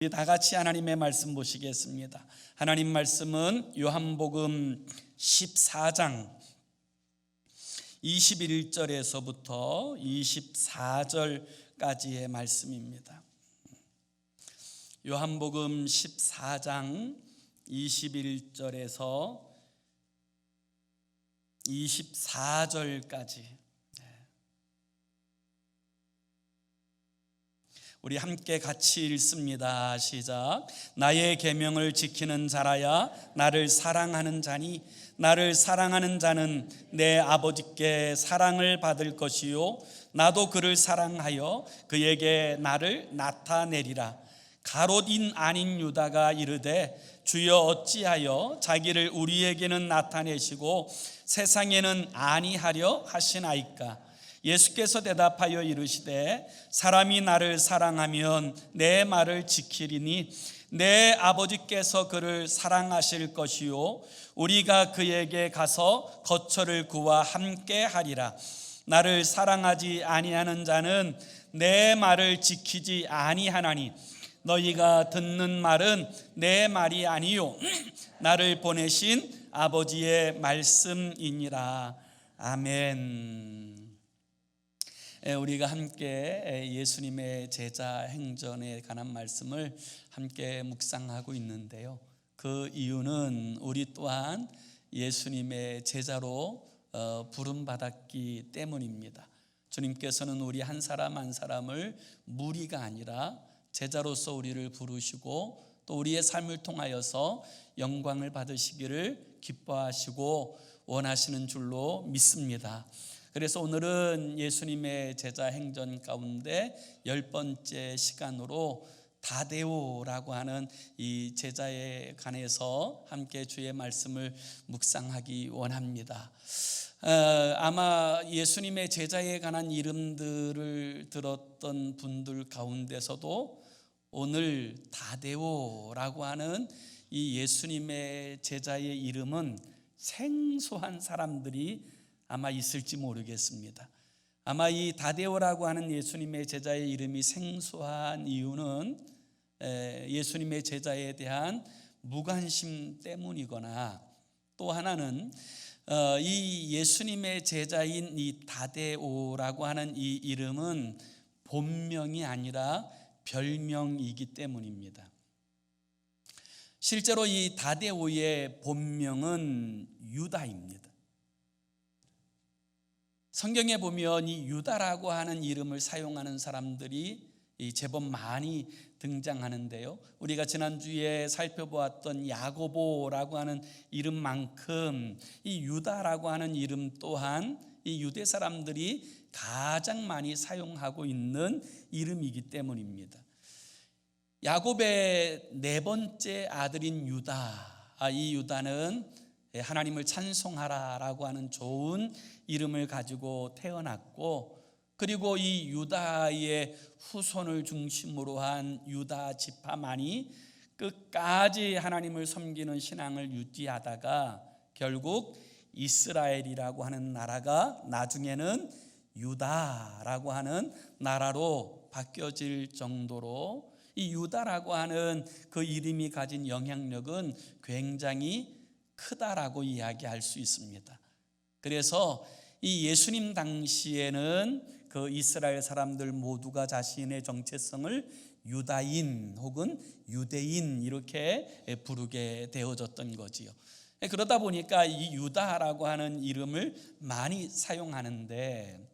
우리 다 같이 하나님의 말씀 보시겠습니다. 하나님 말씀은 요한복음 14장 21절에서부터 24절까지의 말씀입니다. 요한복음 14장 21절에서 24절까지 우리 함께 같이 읽습니다. 시작. 나의 계명을 지키는 자라야 나를 사랑하는 자니 나를 사랑하는 자는 내 아버지께 사랑을 받을 것이요 나도 그를 사랑하여 그에게 나를 나타내리라. 가롯인 아닌 유다가 이르되 주여 어찌하여 자기를 우리에게는 나타내시고 세상에는 아니하려 하시나이까. 예수께서 대답하여 이르시되 사람이 나를 사랑하면 내 말을 지키리니 내 아버지께서 그를 사랑하실 것이요 우리가 그에게 가서 거처를 구하 함께 하리라. 나를 사랑하지 아니하는 자는 내 말을 지키지 아니하나니 너희가 듣는 말은 내 말이 아니요 나를 보내신 아버지의 말씀이니라. 아멘. 우리가 함께 예수님의 제자 행전에 관한 말씀을 함께 묵상하고 있는데요, 그 이유는 우리 또한 예수님의 제자로 부름받았기 때문입니다. 주님께서는 우리 한 사람 한 사람을 무리가 아니라 제자로서 우리를 부르시고 또 우리의 삶을 통하여서 영광을 받으시기를 기뻐하시고 원하시는 줄로 믿습니다. 그래서 오늘은 예수님의 제자 행전 가운데 10번째 시간으로 다데오라고 하는 이 제자에 관해서 함께 주의 말씀을 묵상하기 원합니다. 아마 예수님의 제자에 관한 이름들을 들었던 분들 가운데서도 오늘 다데오라고 하는 이 예수님의 제자의 이름은 생소한 사람들이 아마 있을지 모르겠습니다. 아마 이 다데오라고 하는 예수님의 제자의 이름이 생소한 이유는 예수님의 제자에 대한 무관심 때문이거나 또 하나는 이 예수님의 제자인 이 다데오라고 하는 이 이름은 본명이 아니라 별명이기 때문입니다. 실제로 이 다데오의 본명은 유다입니다. 성경에 보면 이 유다라고 하는 이름을 사용하는 사람들이 제법 많이 등장하는데요, 우리가 지난주에 살펴보았던 야고보라고 하는 이름만큼 이 유다라고 하는 이름 또한 이 유대 사람들이 가장 많이 사용하고 있는 이름이기 때문입니다. 야곱의 네 번째 아들인 유다, 이 유다는 하나님을 찬송하라라고 하는 좋은 이름을 가지고 태어났고, 그리고 이 유다의 후손을 중심으로 한 유다 지파만이 끝까지 하나님을 섬기는 신앙을 유지하다가 결국 이스라엘이라고 하는 나라가 나중에는 유다라고 하는 나라로 바뀌어질 정도로 이 유다라고 하는 그 이름이 가진 영향력은 굉장히 크다라고 이야기할 수 있습니다. 그래서 이 예수님 당시에는 그 이스라엘 사람들 모두가 자신의 정체성을 유다인 혹은 유대인 이렇게 부르게 되어졌던 거지요. 그러다 보니까 이 유다라고 하는 이름을 많이 사용하는데,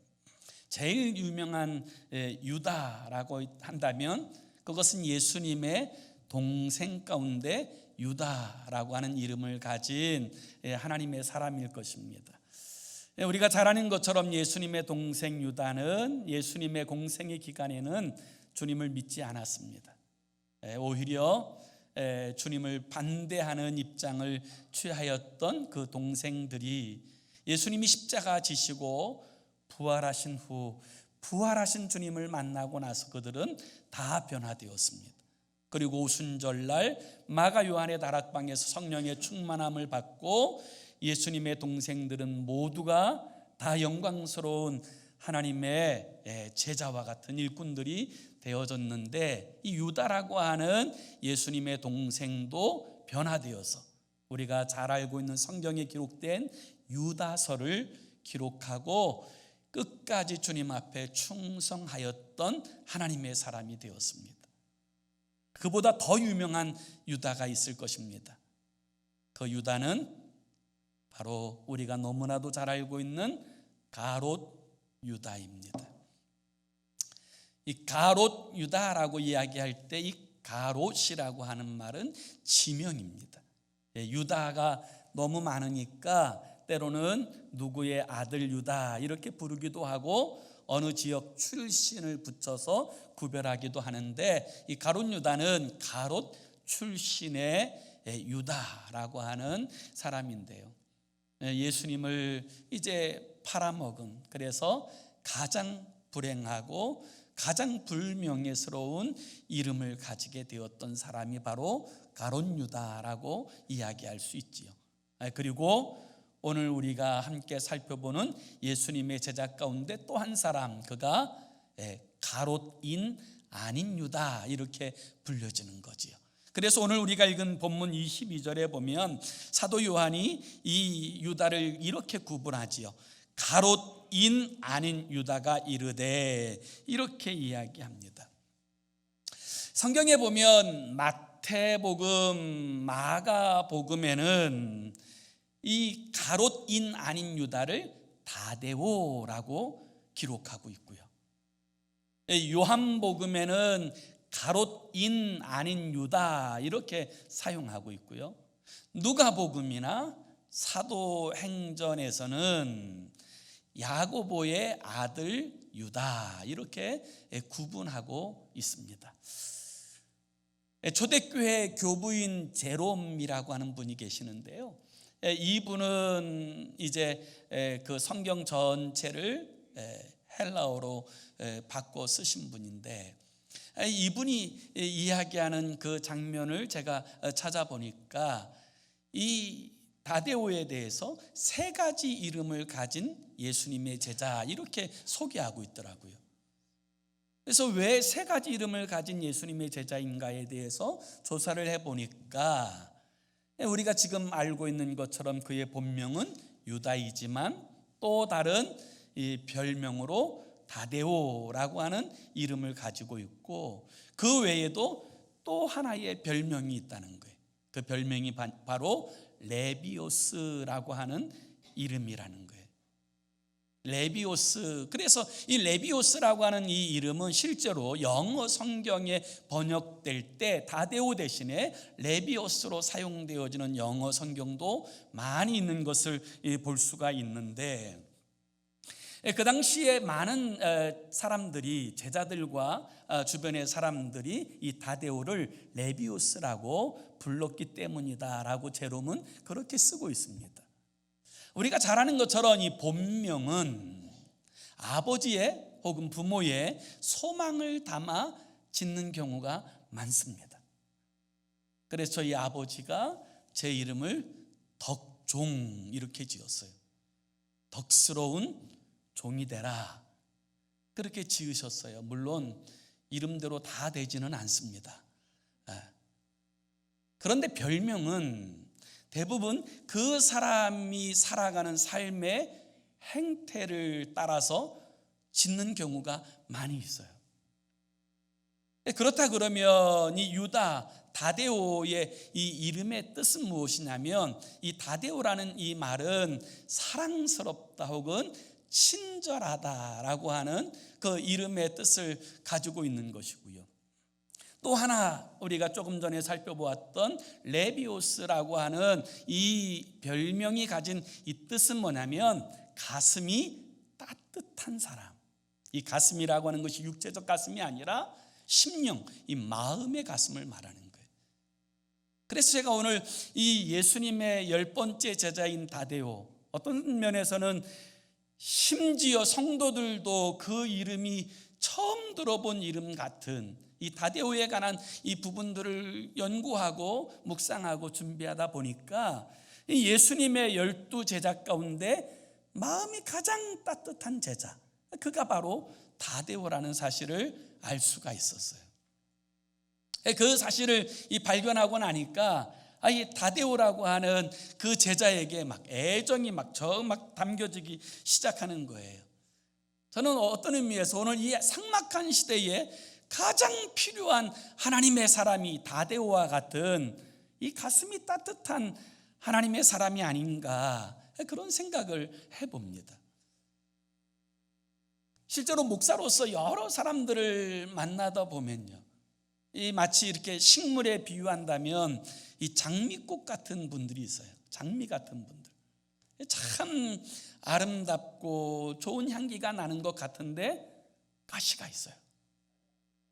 제일 유명한 유다라고 한다면 그것은 예수님의 동생 가운데 유다라고 하는 이름을 가진 하나님의 사람일 것입니다. 우리가 잘 아는 것처럼 예수님의 동생 유다는 예수님의 공생의 기간에는 주님을 믿지 않았습니다. 오히려 주님을 반대하는 입장을 취하였던 그 동생들이 예수님이 십자가 지시고 부활하신 후 부활하신 주님을 만나고 나서 그들은 다 변화되었습니다. 그리고 오순절날 마가 요한의 다락방에서 성령의 충만함을 받고 예수님의 동생들은 모두가 다 영광스러운 하나님의 제자와 같은 일꾼들이 되어졌는데 이 유다라고 하는 예수님의 동생도 변화되어서 우리가 잘 알고 있는 성경에 기록된 유다서를 기록하고 끝까지 주님 앞에 충성하였던 하나님의 사람이 되었습니다. 그보다 더 유명한 유다가 있을 것입니다. 그 유다는 바로 우리가 너무나도 잘 알고 있는 가롯 유다입니다. 이 가롯 유다라고 이야기할 때 이 가롯이라고 하는 말은 지명입니다. 유다가 너무 많으니까 때로는 누구의 아들 유다 이렇게 부르기도 하고 어느 지역 출신을 붙여서 구별하기도 하는데 이 가롯 유다는 가롯 출신의 유다라고 하는 사람인데요. 예수님을 이제 팔아먹은, 그래서 가장 불행하고 가장 불명예스러운 이름을 가지게 되었던 사람이 바로 가롯 유다라고 이야기할 수 있지요. 그리고 오늘 우리가 함께 살펴보는 예수님의 제자 가운데 또 한 사람, 그가 가롯인 아닌 유다 이렇게 불려지는 거지요. 그래서 오늘 우리가 읽은 본문 22절에 보면 사도 요한이 이 유다를 이렇게 구분하지요. 가롯인 아닌 유다가 이르되, 이렇게 이야기합니다. 성경에 보면 마태복음, 마가복음에는 이 가롯인 아닌 유다를 다데오라고 기록하고 있고요. 요한복음에는 가롯인 아닌 유다 이렇게 사용하고 있고요. 누가복음이나 사도행전에서는 야고보의 아들 유다 이렇게 구분하고 있습니다. 초대교회 교부인 제롬이라고 하는 분이 계시는데요. 이분은 이제 그 성경 전체를 헬라어로 바꿔 쓰신 분인데, 이분이 이야기하는 그 장면을 제가 찾아보니까 이 다데오에 대해서 세 가지 이름을 가진 예수님의 제자 이렇게 소개하고 있더라고요. 그래서 왜 세 가지 이름을 가진 예수님의 제자인가에 대해서 조사를 해보니까 우리가 지금 알고 있는 것처럼 그의 본명은 유다이지만 또 다른 이 별명으로 다데오라고 하는 이름을 가지고 있고, 그 외에도 또 하나의 별명이 있다는 거예요. 그 별명이 바로 레비오스라고 하는 이름이라는 거예요. 레비오스. 그래서 이 레비오스라고 하는 이 이름은 실제로 영어 성경에 번역될 때 다데오 대신에 레비오스로 사용되어지는 영어 성경도 많이 있는 것을 볼 수가 있는데, 그 당시에 많은 사람들이, 제자들과 주변의 사람들이 이 다데오를 레비오스라고 불렀기 때문이다라고 제롬은 그렇게 쓰고 있습니다. 우리가 잘 아는 것처럼 이 본명은 아버지의 혹은 부모의 소망을 담아 짓는 경우가 많습니다. 그래서 저희 아버지가 제 이름을 덕종 이렇게 지었어요. 덕스러운 종이 되라 그렇게 지으셨어요. 물론 이름대로 다 되지는 않습니다. 그런데 별명은 대부분 그 사람이 살아가는 삶의 행태를 따라서 짓는 경우가 많이 있어요. 그렇다 그러면 이 유다 다데오의 이 이름의 뜻은 무엇이냐면, 이 다데오라는 이 말은 사랑스럽다 혹은 친절하다라고 하는 그 이름의 뜻을 가지고 있는 것이고요. 또 하나 우리가 조금 전에 살펴보았던 레비오스라고 하는 이 별명이 가진 이 뜻은 뭐냐면 가슴이 따뜻한 사람. 이 가슴이라고 하는 것이 육체적 가슴이 아니라 심령, 이 마음의 가슴을 말하는 거예요. 그래서 제가 오늘 이 예수님의 10번째 제자인 다데오, 어떤 면에서는 심지어 성도들도 그 이름이 처음 들어본 이름 같은 이 다데오에 관한 이 부분들을 연구하고 묵상하고 준비하다 보니까 이 예수님의 12 제자 가운데 마음이 가장 따뜻한 제자, 그가 바로 다데오라는 사실을 알 수가 있었어요. 그 사실을 발견하고 나니까 이 다데오라고 하는 그 제자에게 막 애정이 막 담겨지기 시작하는 거예요. 저는 어떤 의미에서 오늘 이 삭막한 시대에 가장 필요한 하나님의 사람이 다데오와 같은 이 가슴이 따뜻한 하나님의 사람이 아닌가, 그런 생각을 해봅니다. 실제로 목사로서 여러 사람들을 만나다 보면요, 이 마치 이렇게 식물에 비유한다면 이 장미꽃 같은 분들이 있어요. 장미 같은 분들, 참 아름답고 좋은 향기가 나는 것 같은데 가시가 있어요.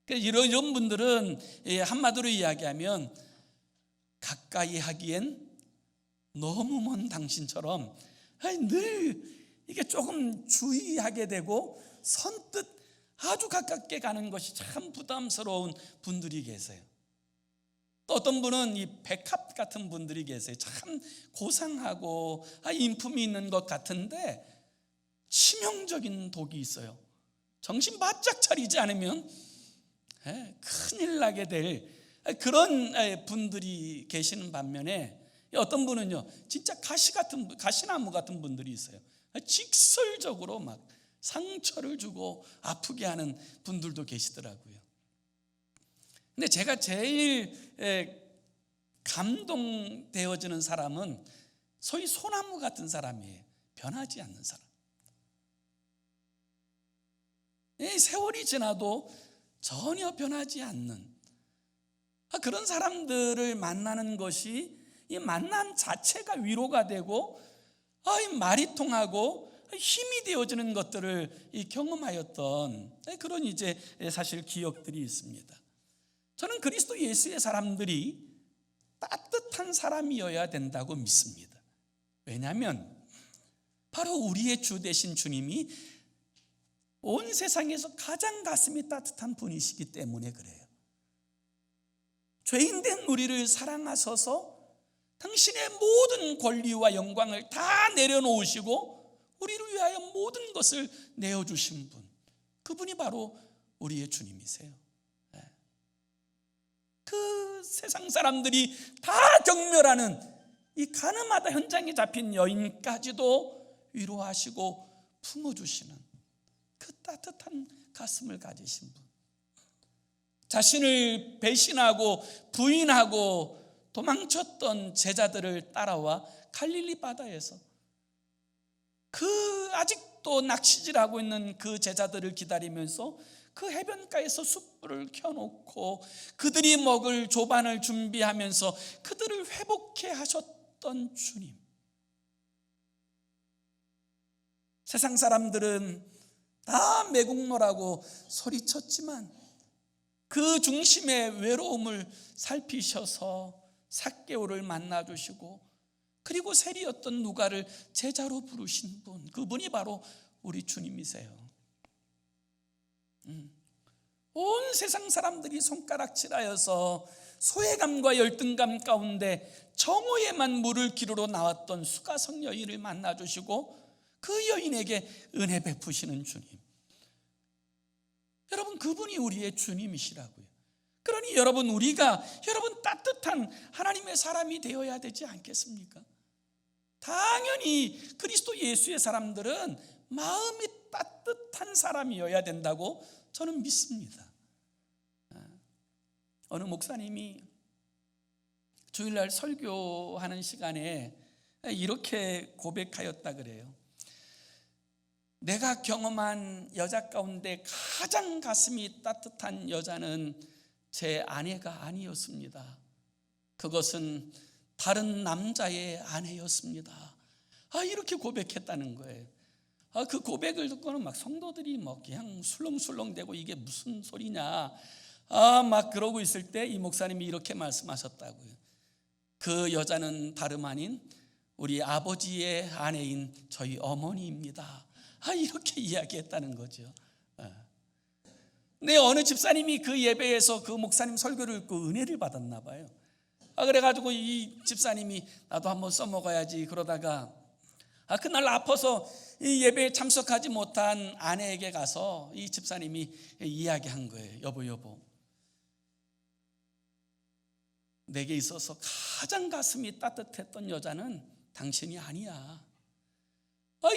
이런 분들은 한마디로 이야기하면 가까이 하기엔 너무 먼 당신처럼 늘 이게 조금 주의하게 되고 선뜻 아주 가깝게 가는 것이 참 부담스러운 분들이 계세요. 또 어떤 분은 이 백합 같은 분들이 계세요. 참 고상하고 인품이 있는 것 같은데 치명적인 독이 있어요. 정신 바짝 차리지 않으면 큰일 나게 될 그런 분들이 계시는 반면에 어떤 분은요, 진짜 가시나무 같은 분들이 있어요. 직설적으로 막 상처를 주고 아프게 하는 분들도 계시더라고요. 근데 제가 제일 감동되어지는 사람은 소위 소나무 같은 사람이에요. 변하지 않는 사람. 세월이 지나도 전혀 변하지 않는 그런 사람들을 만나는 것이 이 만남 자체가 위로가 되고 말이 통하고 힘이 되어지는 것들을 경험하였던 그런 사실 기억들이 있습니다. 저는 그리스도 예수의 사람들이 따뜻한 사람이어야 된다고 믿습니다. 왜냐하면 바로 우리의 주 되신 주님이 온 세상에서 가장 가슴이 따뜻한 분이시기 때문에 그래요. 죄인된 우리를 사랑하셔서 당신의 모든 권리와 영광을 다 내려놓으시고 우리를 위하여 모든 것을 내어주신 분, 그분이 바로 우리의 주님이세요. 그 세상 사람들이 다 경멸하는 이 가늠하다 현장에 잡힌 여인까지도 위로하시고 품어주시는 그 따뜻한 가슴을 가지신 분, 자신을 배신하고 부인하고 도망쳤던 제자들을 따라와 갈릴리 바다에서 그 아직도 낚시질하고 있는 그 제자들을 기다리면서 그 해변가에서 숯불을 켜놓고 그들이 먹을 조반을 준비하면서 그들을 회복해 하셨던 주님. 세상 사람들은 다 매국노라고 소리쳤지만 그 중심의 외로움을 살피셔서 삭개오를 만나주시고 그리고 세리였던 누가를 제자로 부르신 분, 그분이 바로 우리 주님이세요. 온 세상 사람들이 손가락질하여서 소외감과 열등감 가운데 정오에만 물을 기르러 나왔던 수가성 여인을 만나주시고 그 여인에게 은혜 베푸시는 주님, 여러분 그분이 우리의 주님이시라고요. 그러니 우리가 따뜻한 하나님의 사람이 되어야 되지 않겠습니까? 당연히 그리스도 예수의 사람들은 마음이 따뜻한 사람이어야 된다고 저는 믿습니다. 어느 목사님이 주일날 설교하는 시간에 이렇게 고백하였다 그래요. 내가 경험한 여자 가운데 가장 가슴이 따뜻한 여자는 제 아내가 아니었습니다. 그것은 다른 남자의 아내였습니다. 이렇게 고백했다는 거예요. 그 고백을 듣고는 막 성도들이 그냥 술렁술렁대고 이게 무슨 소리냐 막 그러고 있을 때 이 목사님이 이렇게 말씀하셨다고요. 그 여자는 다름 아닌 우리 아버지의 아내인 저희 어머니입니다. 이렇게 이야기했다는 거죠. 근데 어느 집사님이 그 예배에서 그 목사님 설교를 듣고 은혜를 받았나 봐요. 그래가지고 이 집사님이 나도 한번 써먹어야지 그러다가 그날 아파서 이 예배에 참석하지 못한 아내에게 가서 이 집사님이 이야기한 거예요. 여보, 내게 있어서 가장 가슴이 따뜻했던 여자는 당신이 아니야.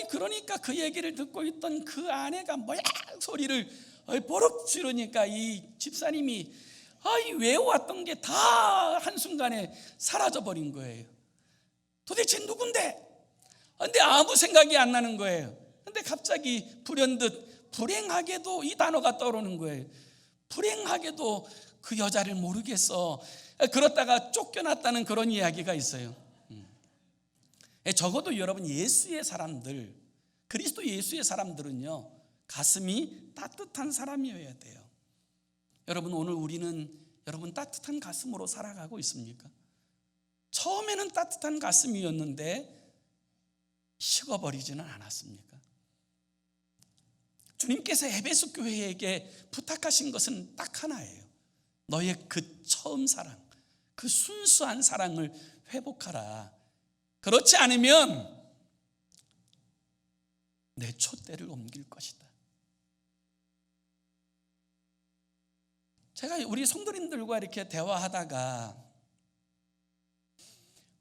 그러니까 그 얘기를 듣고 있던 그 아내가 뭐야 소리를 버럭 지르니까 이 집사님이 외워왔던 게 다 한순간에 사라져버린 거예요. 도대체 누군데? 근데 아무 생각이 안 나는 거예요. 근데 갑자기 불현듯 불행하게도 이 단어가 떠오르는 거예요. 불행하게도 그 여자를 모르겠어. 그렇다가 쫓겨났다는 그런 이야기가 있어요. 적어도 여러분 예수의 사람들, 그리스도 예수의 사람들은요 가슴이 따뜻한 사람이어야 돼요. 여러분 오늘 우리는 여러분 따뜻한 가슴으로 살아가고 있습니까? 처음에는 따뜻한 가슴이었는데 식어버리지는 않았습니까? 주님께서 에베소 교회에게 부탁하신 것은 딱 하나예요. 너의 그 처음 사랑, 그 순수한 사랑을 회복하라. 그렇지 않으면 내 촛대를 옮길 것이다. 제가 우리 성도님들과 이렇게 대화하다가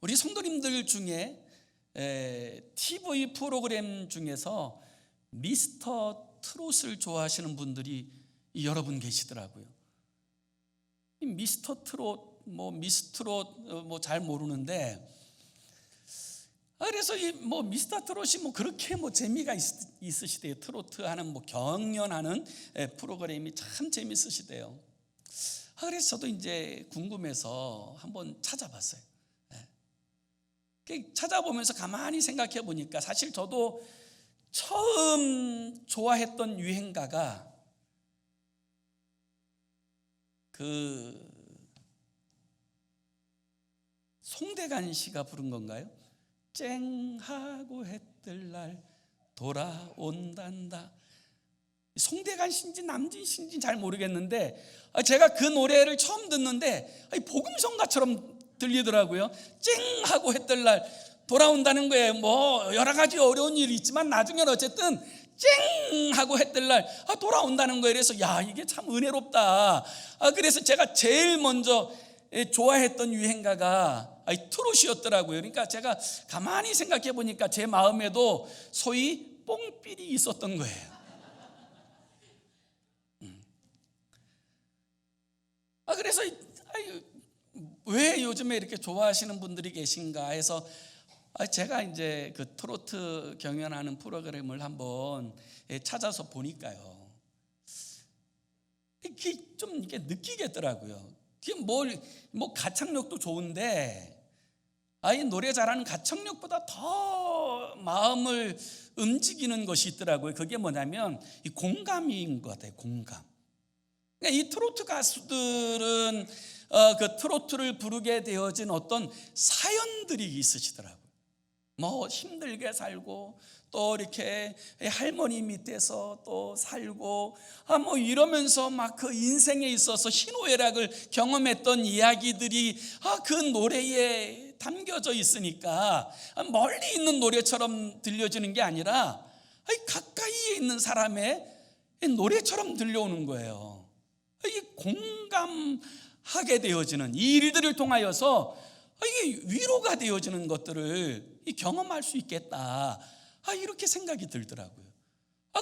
우리 성도님들 중에 TV 프로그램 중에서 미스터 트롯을 좋아하시는 분들이 여러 분 계시더라고요. 미스터 트롯, 미스 트롯 잘 모르는데, 그래서 미스터 트롯이 그렇게 재미가 있으시대요. 트로트 하는 경연하는 프로그램이 참 재밌으시대요. 그래서 저도 이제 궁금해서 한번 찾아봤어요. 찾아보면서 가만히 생각해 보니까 사실 저도 처음 좋아했던 유행가가 송대관 씨가 부른 건가요? 쨍하고 해뜰 날 돌아온단다. 송대관 씨인지 남진 씨인지 잘 모르겠는데 제가 그 노래를 처음 듣는데 복음성가처럼 들리더라고요. 쨍하고 해뜰 날 돌아온다는 거예요. 여러 가지 어려운 일이 있지만 나중에는 어쨌든 쨍하고 해뜰 날 돌아온다는 거예요. 그래서 이게 참 은혜롭다. 그래서 제가 제일 먼저 좋아했던 유행가가 트롯이었더라고요. 그러니까 제가 가만히 생각해 보니까 제 마음에도 소위 뽕삘이 있었던 거예요. 그래서 왜 요즘에 이렇게 좋아하시는 분들이 계신가 해서 제가 이제 그 트로트 경연하는 프로그램을 한번 찾아서 보니까요, 이게 좀 이게 느끼겠더라고요. 이게 가창력도 좋은데, 노래 잘하는 가창력보다 더 마음을 움직이는 것이 있더라고요. 그게 뭐냐면 이 공감인 것 같아요. 공감. 그러니까 이 트로트 가수들은 그 트로트를 부르게 되어진 어떤 사연들이 있으시더라고요. 힘들게 살고 또 이렇게 할머니 밑에서 또 살고 이러면서 막 그 인생에 있어서 희노애락을 경험했던 이야기들이 그 노래에 담겨져 있으니까 멀리 있는 노래처럼 들려지는 게 아니라 가까이에 있는 사람의 노래처럼 들려오는 거예요. 이게 공감하게 되어지는 이 일들을 통하여서 이게 위로가 되어지는 것들을 경험할 수 있겠다, 이렇게 생각이 들더라고요.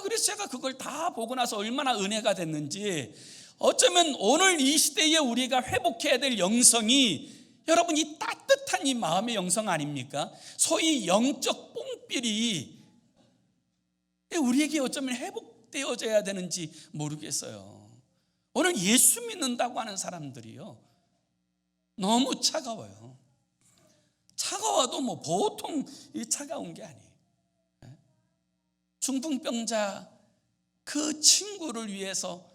그래서 제가 그걸 다 보고 나서 얼마나 은혜가 됐는지, 어쩌면 오늘 이 시대에 우리가 회복해야 될 영성이 여러분 이 따뜻한 이 마음의 영성 아닙니까? 소위 영적 뽕삘이 우리에게 어쩌면 회복되어져야 되는지 모르겠어요. 오늘 예수 믿는다고 하는 사람들이요, 너무 차가워요. 차가워도 보통 차가운 게 아니에요. 중풍병자 그 친구를 위해서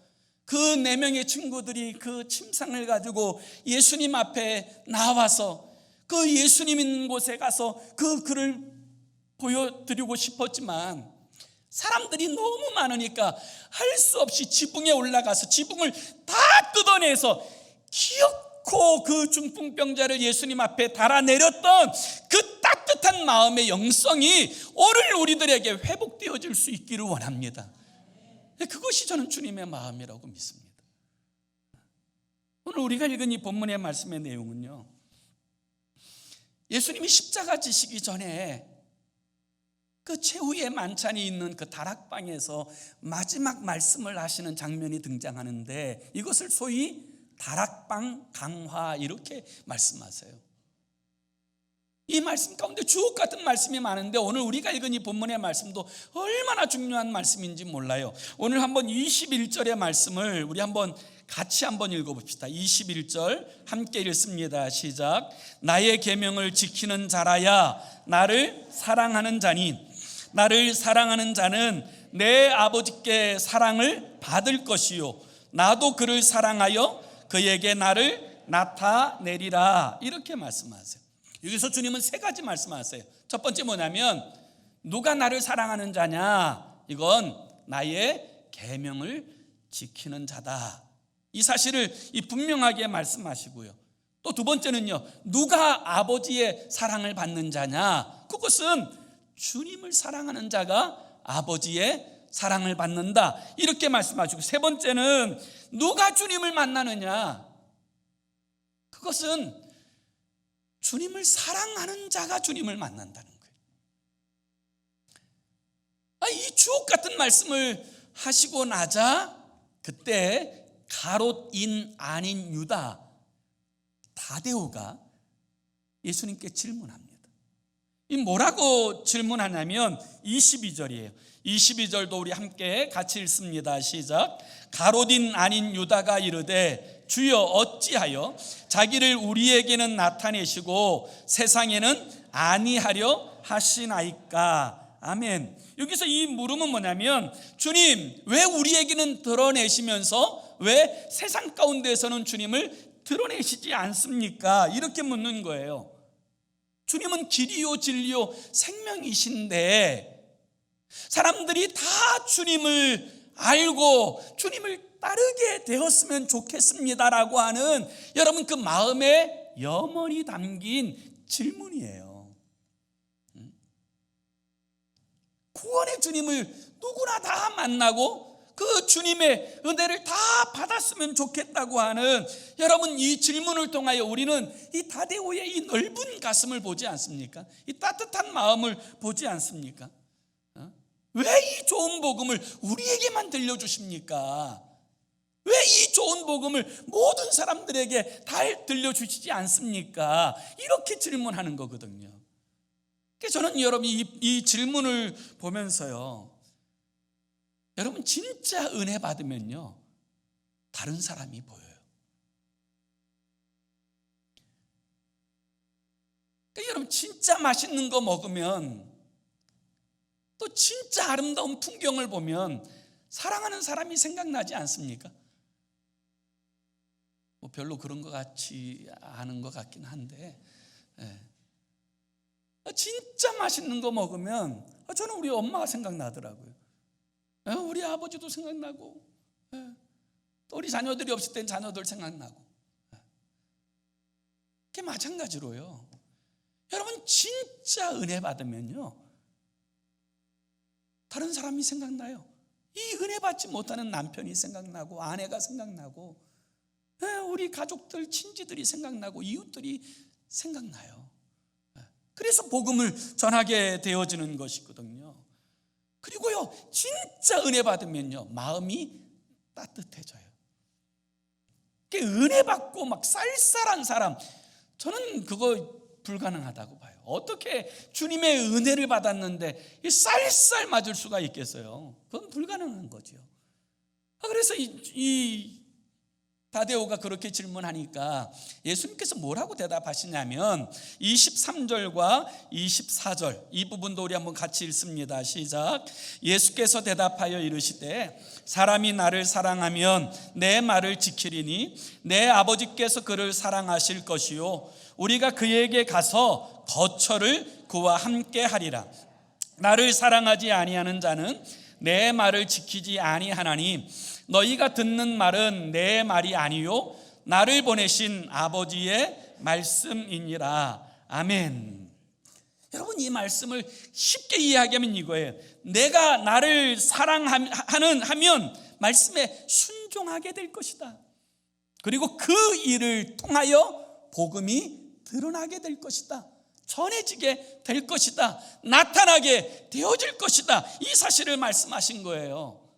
그 4명의 친구들이 그 침상을 가지고 예수님 앞에 나와서 그 예수님 있는 곳에 가서 그 글을 보여드리고 싶었지만 사람들이 너무 많으니까 할 수 없이 지붕에 올라가서 지붕을 다 뜯어내서 기어코 그 중풍병자를 예수님 앞에 달아내렸던 그 따뜻한 깨어진 마음의 영성이 오늘 우리들에게 회복되어질 수 있기를 원합니다. 그것이 저는 주님의 마음이라고 믿습니다. 오늘 우리가 읽은 이 본문의 말씀의 내용은요, 예수님이 십자가 지시기 전에 그 최후의 만찬이 있는 그 다락방에서 마지막 말씀을 하시는 장면이 등장하는데, 이것을 소위 다락방 강화 이렇게 말씀하세요. 이 말씀 가운데 주옥 같은 말씀이 많은데, 오늘 우리가 읽은 이 본문의 말씀도 얼마나 중요한 말씀인지 몰라요. 오늘 한번 21절의 말씀을 우리 한번 같이 한번 읽어봅시다. 21절 함께 읽습니다. 시작. 나의 계명을 지키는 자라야 나를 사랑하는 자니, 나를 사랑하는 자는 내 아버지께 사랑을 받을 것이요, 나도 그를 사랑하여 그에게 나를 나타내리라. 이렇게 말씀하세요. 여기서 주님은 세 가지 말씀하세요. 첫 번째 뭐냐면, 누가 나를 사랑하는 자냐? 이건 나의 계명을 지키는 자다. 이 사실을 분명하게 말씀하시고요. 또 두 번째는요, 누가 아버지의 사랑을 받는 자냐? 그것은 주님을 사랑하는 자가 아버지의 사랑을 받는다. 이렇게 말씀하시고, 세 번째는 누가 주님을 만나느냐? 그것은 주님을 사랑하는 자가 주님을 만난다는 거예요. 이 주옥 같은 말씀을 하시고 나자 그때 가롯인 아닌 유다 다데오가 예수님께 질문합니다. 이 뭐라고 질문하냐면 22절이에요. 22절도 우리 함께 같이 읽습니다. 시작. 가롯인 아닌 유다가 이르되 주여 어찌하여 자기를 우리에게는 나타내시고 세상에는 아니하려 하시나이까. 아멘. 여기서 이 물음은 뭐냐면, 주님 왜 우리에게는 드러내시면서 왜 세상 가운데서는 주님을 드러내시지 않습니까? 이렇게 묻는 거예요. 주님은 길이요 진리요 생명이신데 사람들이 다 주님을 알고 주님을 따르게 되었으면 좋겠습니다라고 하는, 여러분 그 마음에 염원이 담긴 질문이에요. 구원의 주님을 누구나 다 만나고 그 주님의 은혜를 다 받았으면 좋겠다고 하는, 여러분 이 질문을 통하여 우리는 이 다데오의 이 넓은 가슴을 보지 않습니까? 이 따뜻한 마음을 보지 않습니까? 왜 이 좋은 복음을 우리에게만 들려주십니까? 왜 이 좋은 복음을 모든 사람들에게 다 들려주시지 않습니까? 이렇게 질문하는 거거든요. 그래서 저는 여러분 이 질문을 보면서요, 여러분 진짜 은혜 받으면요 다른 사람이 보여요. 그러니까 여러분 진짜 맛있는 거 먹으면, 또 진짜 아름다운 풍경을 보면 사랑하는 사람이 생각나지 않습니까? 뭐 별로 그런 것 같지 않은 것 같긴 한데, 진짜 맛있는 거 먹으면 저는 우리 엄마가 생각나더라고요. 우리 아버지도 생각나고, 또 우리 자녀들이 없을 땐 자녀들 생각나고. 그게 마찬가지로요, 여러분 진짜 은혜 받으면요 다른 사람이 생각나요. 이 은혜 받지 못하는 남편이 생각나고, 아내가 생각나고, 우리 가족들, 친지들이 생각나고, 이웃들이 생각나요. 그래서 복음을 전하게 되어지는 것이거든요. 그리고요 진짜 은혜 받으면요 마음이 따뜻해져요. 은혜 받고 막 쌀쌀한 사람, 저는 그거 불가능하다고 봐요. 어떻게 주님의 은혜를 받았는데 쌀쌀 맞을 수가 있겠어요? 그건 불가능한 거죠. 그래서 이 다데오가 그렇게 질문하니까 예수님께서 뭐라고 대답하시냐면 23절과 24절 이 부분도 우리 한번 같이 읽습니다. 시작. 예수께서 대답하여 이르시되 사람이 나를 사랑하면 내 말을 지키리니 내 아버지께서 그를 사랑하실 것이요 우리가 그에게 가서 거처를 그와 함께 하리라. 나를 사랑하지 아니하는 자는 내 말을 지키지 아니하나니 너희가 듣는 말은 내 말이 아니요 나를 보내신 아버지의 말씀이니라. 아멘. 여러분, 이 말씀을 쉽게 이해하면 이거예요. 내가 나를 사랑하면 말씀에 순종하게 될 것이다. 그리고 그 일을 통하여 복음이 드러나게 될 것이다. 전해지게 될 것이다. 나타나게 되어질 것이다. 이 사실을 말씀하신 거예요.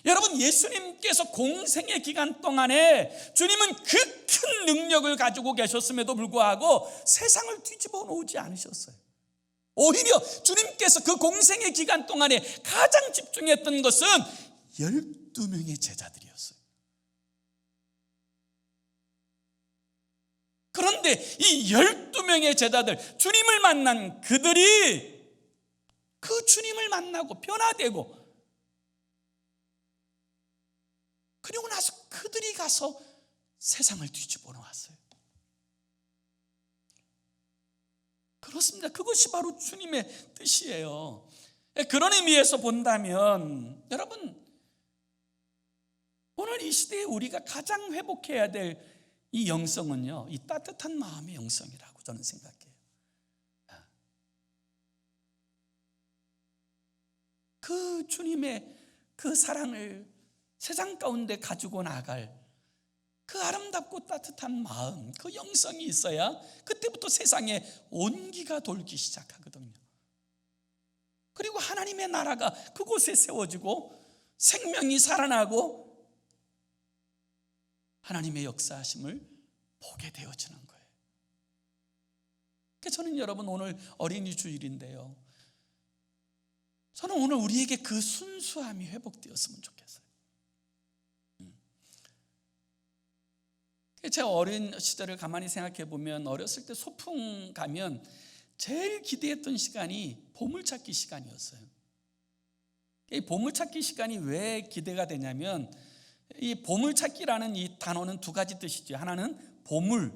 여러분, 예수님께서 공생의 기간 동안에 주님은 그 큰 능력을 가지고 계셨음에도 불구하고 세상을 뒤집어 놓지 않으셨어요. 오히려 주님께서 그 공생의 기간 동안에 가장 집중했던 것은 12명의 제자들이었어요. 그런데 이 12명의 제자들, 주님을 만난 그들이 그 주님을 만나고 변화되고, 그리고 나서 그들이 가서 세상을 뒤집어 놓았어요. 그렇습니다. 그것이 바로 주님의 뜻이에요. 그런 의미에서 본다면 여러분, 오늘 이 시대에 우리가 가장 회복해야 될 이 영성은요, 이 따뜻한 마음의 영성이라고 저는 생각해요. 그 주님의 그 사랑을 세상 가운데 가지고 나갈 그 아름답고 따뜻한 마음, 그 영성이 있어야 그때부터 세상에 온기가 돌기 시작하거든요. 그리고 하나님의 나라가 그곳에 세워지고 생명이 살아나고 하나님의 역사하심을 보게 되어지는 거예요. 그래서 저는 여러분, 오늘 어린이 주일인데요, 저는 오늘 우리에게 그 순수함이 회복되었으면 좋겠어요. 제가 어린 시절을 가만히 생각해 보면, 어렸을 때 소풍 가면 제일 기대했던 시간이 보물찾기 시간이었어요. 이 보물찾기 시간이 왜 기대가 되냐면, 이 보물찾기라는 이 단어는 두 가지 뜻이죠. 하나는 보물,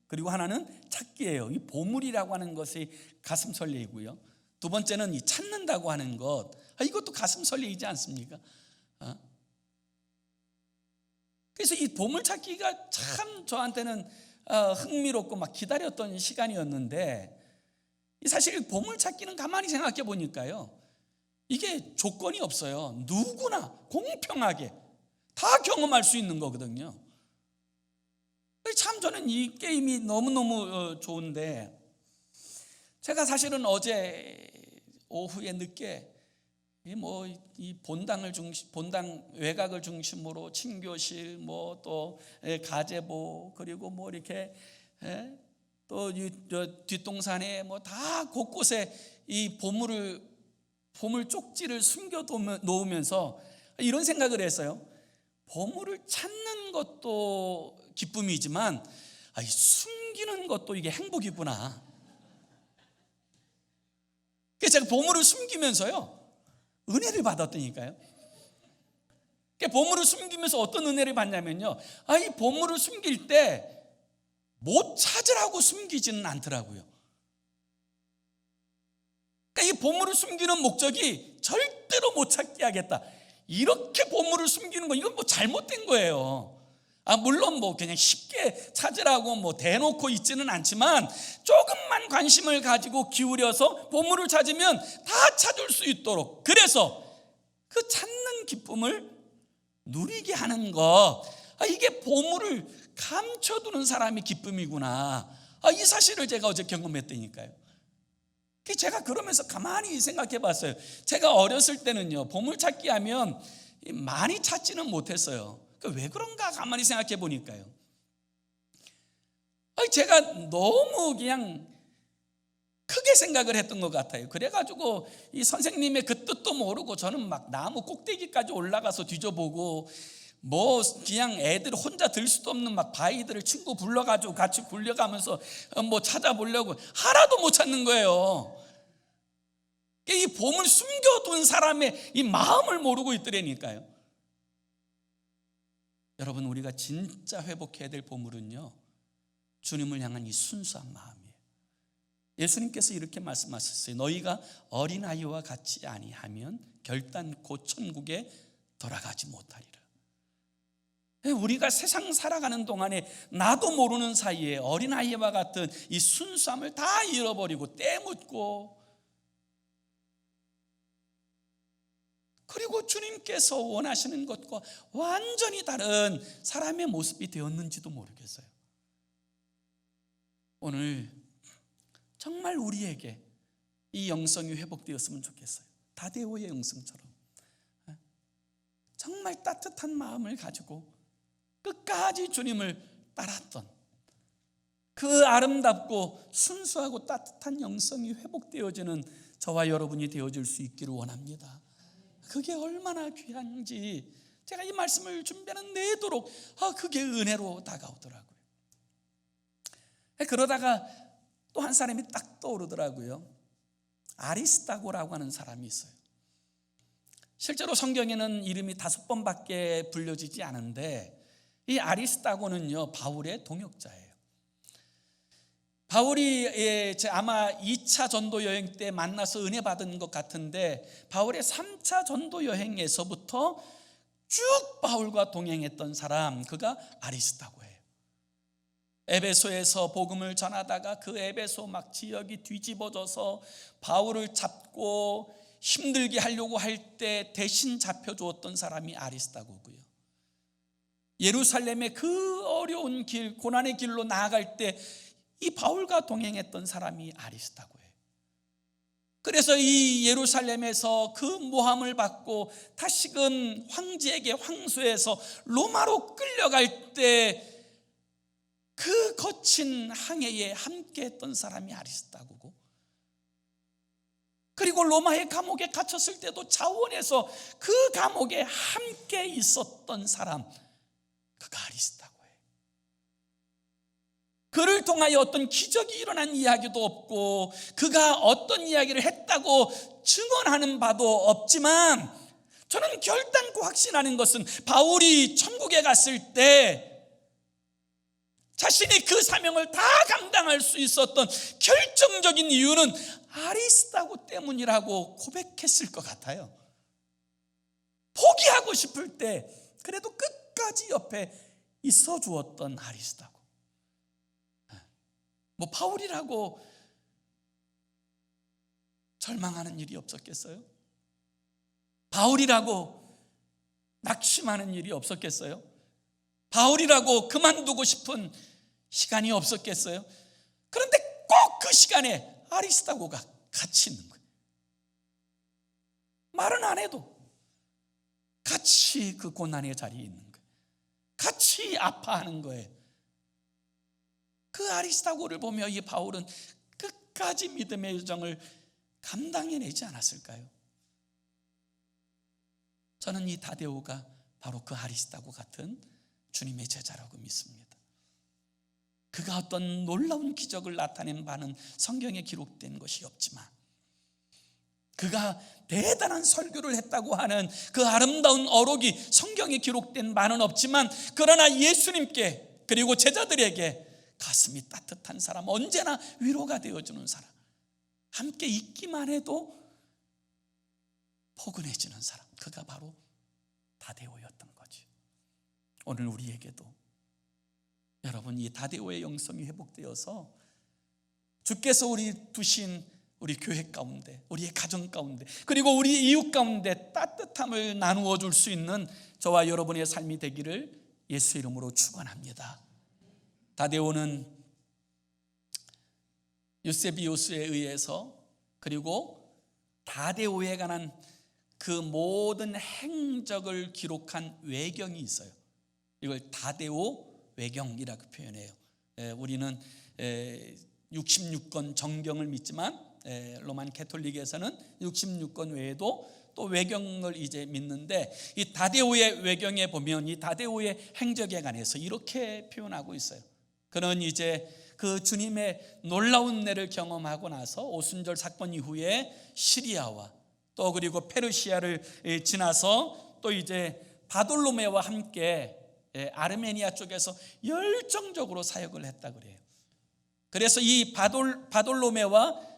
그리고 하나는 찾기예요. 이 보물이라고 하는 것이 가슴 설레이고요, 두 번째는 이 찾는다고 하는 것, 이것도 가슴 설레이지 않습니까? 그래서 이 보물찾기가 참 저한테는 흥미롭고 막 기다렸던 시간이었는데, 사실 보물찾기는 가만히 생각해 보니까요, 이게 조건이 없어요. 누구나 공평하게 다 경험할 수 있는 거거든요. 참 저는 이 게임이 너무너무 좋은데, 제가 사실은 어제 오후에 늦게 이 본당 외곽을 중심으로 친교실, 또 가제보, 그리고 이렇게 또 뒷동산에 다 곳곳에 이 보물 쪽지를 숨겨 놓으면서 이런 생각을 했어요. 보물을 찾는 것도 기쁨이지만 이 숨기는 것도 이게 행복이구나. 그래서 제가 보물을 숨기면서요, 은혜를 받았다니까요. 보물을 숨기면서 어떤 은혜를 받냐면요, 이 보물을 숨길 때 못 찾으라고 숨기지는 않더라고요. 이 보물을 숨기는 목적이 절대로 못 찾게 하겠다, 이렇게 보물을 숨기는 건 이건 잘못된 거예요. 물론 그냥 쉽게 찾으라고 대놓고 있지는 않지만, 조금만 관심을 가지고 기울여서 보물을 찾으면 다 찾을 수 있도록, 그래서 그 찾는 기쁨을 누리게 하는 것, 이게 보물을 감춰두는 사람의 기쁨이구나, 이 사실을 제가 어제 경험했다니까요. 제가 그러면서 가만히 생각해 봤어요. 제가 어렸을 때는요, 보물찾기 하면 많이 찾지는 못했어요. 왜 그런가 가만히 생각해 보니까요, 제가 너무 그냥 크게 생각을 했던 것 같아요. 그래가지고 이 선생님의 그 뜻도 모르고 저는 막 나무 꼭대기까지 올라가서 뒤져보고, 그냥 애들 혼자 들 수도 없는 바위들을 친구 불러가지고 같이 굴려가면서 찾아보려고 하나도 못 찾는 거예요. 이 보물 숨겨둔 사람의 이 마음을 모르고 있더라니까요. 여러분, 우리가 진짜 회복해야 될 보물은요, 주님을 향한 이 순수한 마음이에요. 예수님께서 이렇게 말씀하셨어요. 너희가 어린아이와 같이 아니하면 결단코 천국에 돌아가지 못하리라. 우리가 세상 살아가는 동안에 나도 모르는 사이에 어린아이와 같은 이 순수함을 다 잃어버리고 때묻고, 그리고 주님께서 원하시는 것과 완전히 다른 사람의 모습이 되었는지도 모르겠어요. 오늘 정말 우리에게 이 영성이 회복되었으면 좋겠어요. 다데오의 영성처럼 정말 따뜻한 마음을 가지고 끝까지 주님을 따랐던 그 아름답고 순수하고 따뜻한 영성이 회복되어지는 저와 여러분이 되어질 수 있기를 원합니다. 그게 얼마나 귀한지 제가 이 말씀을 준비하는 내도록 그게 은혜로 다가오더라고요. 그러다가 또 한 사람이 딱 떠오르더라고요. 아리스다고라고 하는 사람이 있어요. 실제로 성경에는 이름이 5번밖에 불려지지 않은데, 이 아리스다고는요 바울의 동역자예요. 바울이 아마 2차 전도 여행 때 만나서 은혜 받은 것 같은데, 바울의 3차 전도 여행에서부터 쭉 바울과 동행했던 사람, 그가 아리스다고예요. 에베소에서 복음을 전하다가 그 에베소 막 지역이 뒤집어져서 바울을 잡고 힘들게 하려고 할 때 대신 잡혀주었던 사람이 아리스다고고요. 예루살렘의 그 어려운 길, 고난의 길로 나아갈 때 이 바울과 동행했던 사람이 아리스다고예요. 그래서 이 예루살렘에서 그 모함을 받고 다시금 황제에게 황소해서 로마로 끌려갈 때 그 거친 항해에 함께했던 사람이 아리스다고고, 그리고 로마의 감옥에 갇혔을 때도 자원해서 그 감옥에 함께 있었던 사람, 그가 아리스다고예요. 그를 통하여 어떤 기적이 일어난 이야기도 없고 그가 어떤 이야기를 했다고 증언하는 바도 없지만, 저는 결단코 확신하는 것은 바울이 천국에 갔을 때 자신이 그 사명을 다 감당할 수 있었던 결정적인 이유는 아리스다고 때문이라고 고백했을 것 같아요. 포기하고 싶을 때 그래도 끝까지 옆에 있어 주었던 아리스다고. 뭐 바울이라고 절망하는 일이 없었겠어요? 바울이라고 낙심하는 일이 없었겠어요? 바울이라고 그만두고 싶은 시간이 없었겠어요? 그런데 꼭 그 시간에 아리스다고가 같이 있는 거예요. 말은 안 해도 같이 그 고난의 자리에 있는 거예요. 같이 아파하는 거예요. 그 아리스다고를 보며 이 바울은 끝까지 믿음의 여정을 감당해내지 않았을까요? 저는 이 다데오가 바로 그 아리스다고 같은 주님의 제자라고 믿습니다. 그가 어떤 놀라운 기적을 나타낸 바는 성경에 기록된 것이 없지만, 그가 대단한 설교를 했다고 하는 그 아름다운 어록이 성경에 기록된 바는 없지만, 그러나 예수님께 그리고 제자들에게 가슴이 따뜻한 사람, 언제나 위로가 되어주는 사람, 함께 있기만 해도 포근해지는 사람, 그가 바로 다데오였던 거죠. 오늘 우리에게도 여러분, 이 다데오의 영성이 회복되어서 주께서 우리 두신 우리 교회 가운데, 우리의 가정 가운데, 그리고 우리 이웃 가운데 따뜻함을 나누어 줄 수 있는 저와 여러분의 삶이 되기를 예수 이름으로 축원합니다. 다데오는 유세비우스에 의해서, 그리고 다데오에 관한 그 모든 행적을 기록한 외경이 있어요. 이걸 다데오 외경이라고 표현해요. 우리는 66권 정경을 믿지만 로만 캐톨릭에서는 66권 외에도 또 외경을 이제 믿는데, 이 다데오의 외경에 보면 이 다데오의 행적에 관해서 이렇게 표현하고 있어요. 그는 이제 그 주님의 놀라운 은혜를 경험하고 나서 오순절 사건 이후에 시리아와 또 그리고 페르시아를 지나서 또 이제 바돌로메와 함께 아르메니아 쪽에서 열정적으로 사역을 했다 그래요. 그래서 이 바돌로메와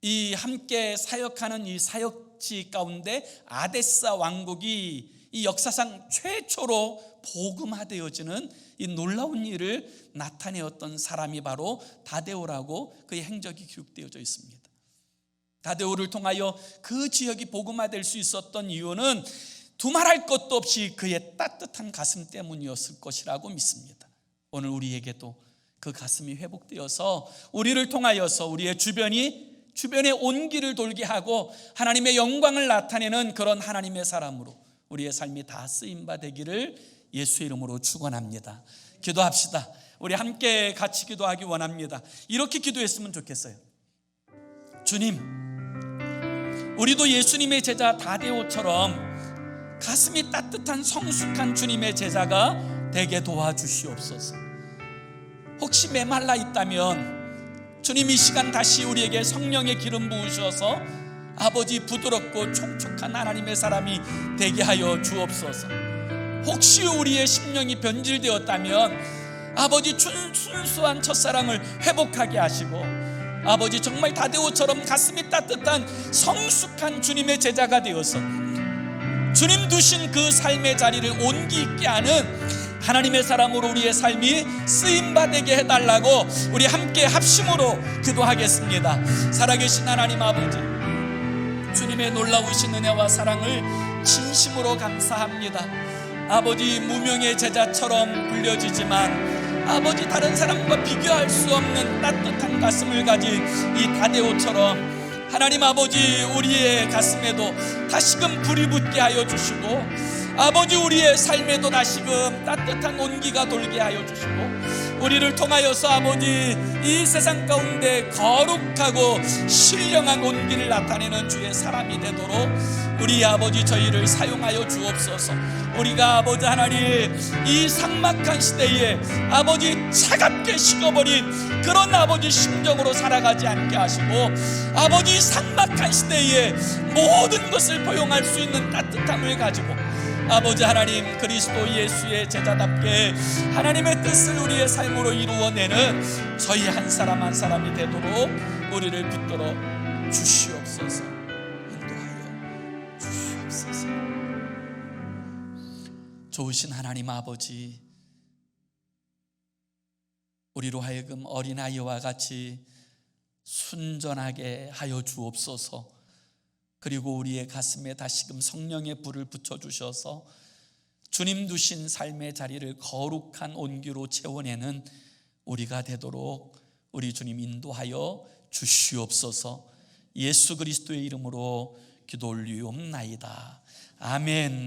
이 함께 사역하는 이 사역지 가운데 아데사 왕국이 이 역사상 최초로 복음화되어지는 이 놀라운 일을 나타내었던 사람이 바로 다데오라고 그의 행적이 기록되어져 있습니다. 다데오를 통하여 그 지역이 복음화될 수 있었던 이유는 두말할 것도 없이 그의 따뜻한 가슴 때문이었을 것이라고 믿습니다. 오늘 우리에게도 그 가슴이 회복되어서 우리를 통하여서 우리의 주변에 온기를 돌게 하고 하나님의 영광을 나타내는 그런 하나님의 사람으로 우리의 삶이 다 쓰임바 되기를 예수의 이름으로 축원합니다. 기도합시다. 우리 함께 같이 기도하기 원합니다. 이렇게 기도했으면 좋겠어요. 주님, 우리도 예수님의 제자 다데오처럼 가슴이 따뜻한 성숙한 주님의 제자가 되게 도와주시옵소서. 혹시 메말라 있다면 주님 이 시간 다시 우리에게 성령의 기름 부으셔서 아버지 부드럽고 촉촉한 하나님의 사람이 되게 하여 주옵소서. 혹시 우리의 심령이 변질되었다면 아버지 순수한 첫사랑을 회복하게 하시고 아버지 정말 다데오처럼 가슴이 따뜻한 성숙한 주님의 제자가 되어서 주님 두신 그 삶의 자리를 온기 있게 하는 하나님의 사람으로 우리의 삶이 쓰임받게 해달라고 우리 함께 합심으로 기도하겠습니다. 살아계신 하나님 아버지, 주님의 놀라우신 은혜와 사랑을 진심으로 감사합니다. 아버지, 무명의 제자처럼 불려지지만 아버지 다른 사람과 비교할 수 없는 따뜻한 가슴을 가진 이 다데오처럼 하나님 아버지, 우리의 가슴에도 다시금 불이 붙게 하여 주시고 아버지, 우리의 삶에도 다시금 따뜻한 온기가 돌게 하여 주시고 우리를 통하여서 아버지 이 세상 가운데 거룩하고 신령한 온기를 나타내는 주의 사람이 되도록 우리 아버지 저희를 사용하여 주옵소서. 우리가 아버지 하나님 이 삭막한 시대에 아버지 차갑게 식어버린 그런 아버지 심정으로 살아가지 않게 하시고 아버지 삭막한 시대에 모든 것을 포용할 수 있는 따뜻함을 가지고 아버지 하나님 그리스도 예수의 제자답게 하나님의 뜻을 우리의 삶으로 이루어내는 저희 한 사람 한 사람이 되도록 우리를 붙들어 주시옵소서. 인도하여 주시옵소서. 좋으신 하나님 아버지, 우리로 하여금 어린아이와 같이 순전하게 하여 주옵소서. 그리고 우리의 가슴에 다시금 성령의 불을 붙여주셔서 주님 두신 삶의 자리를 거룩한 온기로 채워내는 우리가 되도록 우리 주님 인도하여 주시옵소서. 예수 그리스도의 이름으로 기도 올리옵나이다. 아멘.